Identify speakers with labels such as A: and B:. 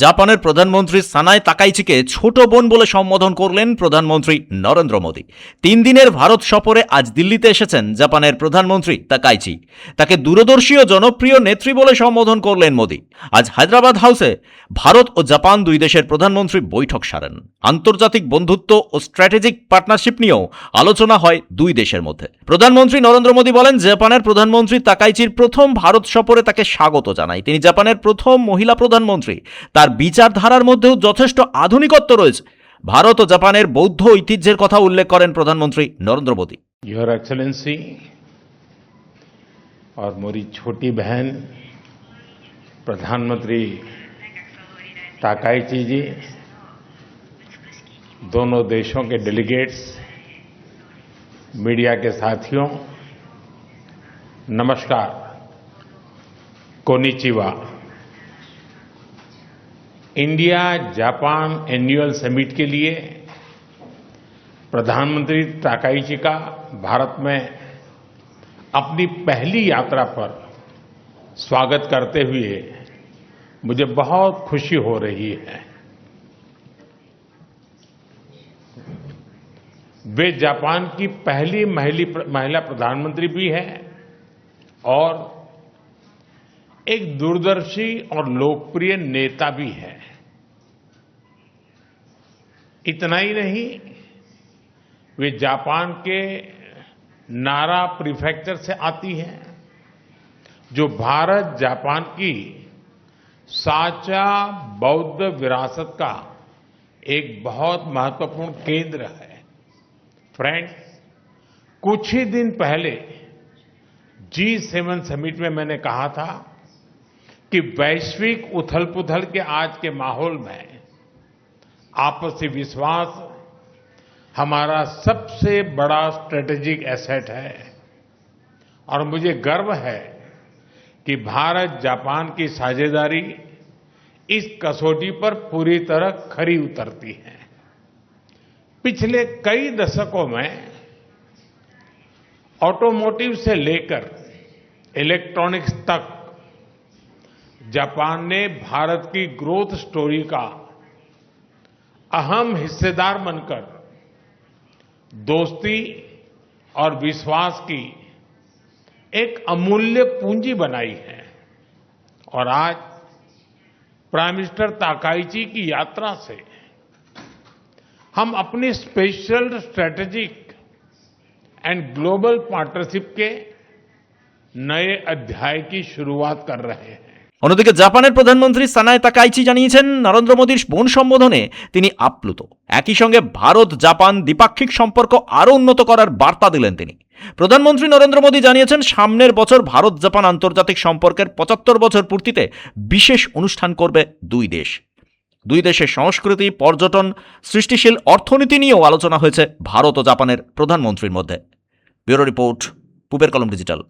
A: জাপানের প্রধানমন্ত্রী সানাই তাকাইচিকে ছোট বোন বলে সম্বোধন করলেন প্রধানমন্ত্রী নরেন্দ্র মোদী। 3 দিনের ভারত সফরে আজ দিল্লিতে এসেছেন জাপানের প্রধানমন্ত্রী তাকাইচি। তাকে দূরদর্শী ও জনপ্রিয় নেত্রী বলে সম্বোধন করলেন মোদী। আজ হায়দ্রাবাদ হাউসে ভারত ও জাপান দুই দেশের প্রধানমন্ত্রী বৈঠক সারেন। আন্তর্জাতিক বন্ধুত্ব ও স্ট্র্যাটেজিক পার্টনারশিপ নিয়েও আলোচনা হয় দুই দেশের মধ্যে। প্রধানমন্ত্রী নরেন্দ্র মোদী বলেন, জাপানের প্রধানমন্ত্রী তাকাইচির প্রথম ভারত সফরে তাকে স্বাগত জানাই। তিনি জাপানের প্রথম মহিলা প্রধানমন্ত্রী। তার বিচারধারার মধ্যেও যথেষ্ট আধুনিকত্ব রয়েছে। ভারত ও জাপানের বৌদ্ধ ঐতিহ্যের কথা উল্লেখ করেন প্রধানমন্ত্রী নরেন্দ্র মোদী।
B: योर एक्सेलेंसी और मेरी छोटी बहन प्रधानमंत्री ताकाइची जी, दोनों देशों के डेलीगेट्स, मीडिया के साथियों, नमस्कार, konnichiwa. India Japan annual summit के लिए प्रधानमंत्री ताकाइची का भारत में अपनी पहली यात्रा पर स्वागत करते हुए मुझे बहुत खुशी हो रही है। वे जापान की पहली महिला प्रधानमंत्री भी है और एक दूरदर्शी और लोकप्रिय नेता भी है। इतना ही नहीं, वे जापान के नारा प्रीफेक्चर से आती हैं, जो भारत जापान की साझा बौद्ध विरासत का एक बहुत महत्वपूर्ण केंद्र है। फ्रेंड्स, कुछ ही दिन पहले G7 समिट में मैंने कहा था कि वैश्विक उथल-पुथल के आज के माहौल में आपसी विश्वास हमारा सबसे बड़ा स्ट्रेटेजिक एसेट है और मुझे गर्व है कि भारत जापान की साझेदारी इस कसौटी पर पूरी तरह खरी उतरती है। पिछले कई दशकों में ऑटोमोटिव से लेकर इलेक्ट्रॉनिक्स तक जापान ने भारत की ग्रोथ स्टोरी का अहम हिस्सेदार बनकर दोस्ती और विश्वास की एक अमूल्य पूंजी बनाई है। और आज प्राइम मिनिस्टर ताकाइची की यात्रा से हम अपनी special strategic and global partnership के नए अध्याय की शुरुआत कर रहे हैं।
A: অন্যদিকে জাপানের প্রধানমন্ত্রী সানাই তাকাইচি জানিয়েছেন, নরেন্দ্র মোদীর বোন সম্বোধনে তিনি আপ্লুত। একই সঙ্গে ভারত জাপান দ্বিপাক্ষিক সম্পর্ক আরও উন্নত করার বার্তা দিলেন তিনি। প্রধানমন্ত্রী নরেন্দ্র মোদী জানিয়েছেন, সামনের বছর ভারত জাপান আন্তর্জাতিক সম্পর্কের 75 বছর পূর্তিতে বিশেষ অনুষ্ঠান করবে দুই দেশ। দুই দেশের সংস্কৃতি, পর্যটন, সৃষ্টিশীল অর্থনীতি নিয়েও আলোচনা হয়েছে ভারত ও জাপানের প্রধানমন্ত্রীর মধ্যে। ব্যুরো রিপোর্ট, পূবের কলম ডিজিটাল।